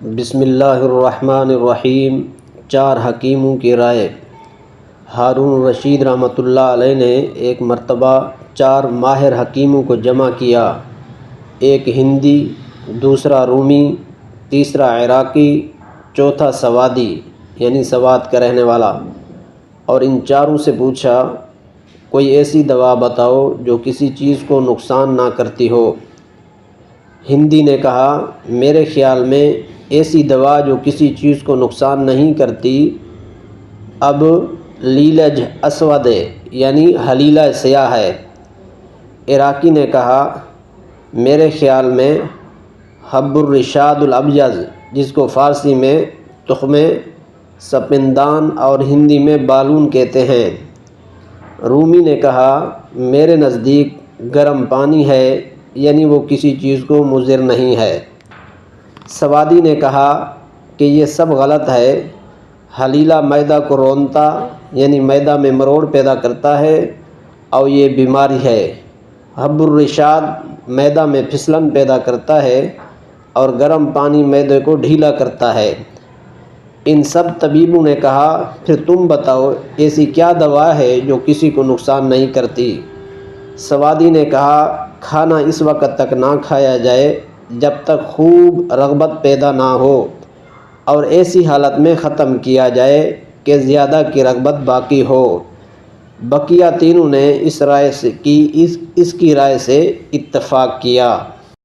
بسم اللہ الرحمن الرحیم۔ چار حکیموں کی رائے۔ ہارون رشید رحمۃ اللہ علیہ نے ایک مرتبہ چار ماہر حکیموں کو جمع کیا، ایک ہندی، دوسرا رومی، تیسرا عراقی، چوتھا سوادی یعنی سوات کا رہنے والا، اور ان چاروں سے پوچھا کوئی ایسی دوا بتاؤ جو کسی چیز کو نقصان نہ کرتی ہو۔ ہندی نے کہا میرے خیال میں ایسی دوا جو کسی چیز کو نقصان نہیں کرتی اب لیلج اسود یعنی حلیلہ سیاہ ہے۔ عراقی نے کہا میرے خیال میں حب الرشاد الابیض جس کو فارسی میں تخم سپندان اور ہندی میں بالون کہتے ہیں۔ رومی نے کہا میرے نزدیک گرم پانی ہے یعنی وہ کسی چیز کو مضر نہیں ہے۔ سوادی نے کہا کہ یہ سب غلط ہے، حلیلہ معدہ کو رونتا یعنی معدہ میں مروڑ پیدا کرتا ہے اور یہ بیماری ہے۔ حب الرشاد معدہ میں پھسلن پیدا کرتا ہے اور گرم پانی معدے کو ڈھیلا کرتا ہے۔ ان سب طبیبوں نے کہا پھر تم بتاؤ ایسی کیا دوا ہے جو کسی کو نقصان نہیں کرتی۔ سوادی نے کہا کھانا اس وقت تک نہ کھایا جائے جب تک خوب رغبت پیدا نہ ہو اور ایسی حالت میں ختم کیا جائے کہ زیادہ کی رغبت باقی ہو۔ بقیہ تینوں نے اس کی رائے سے اتفاق کیا۔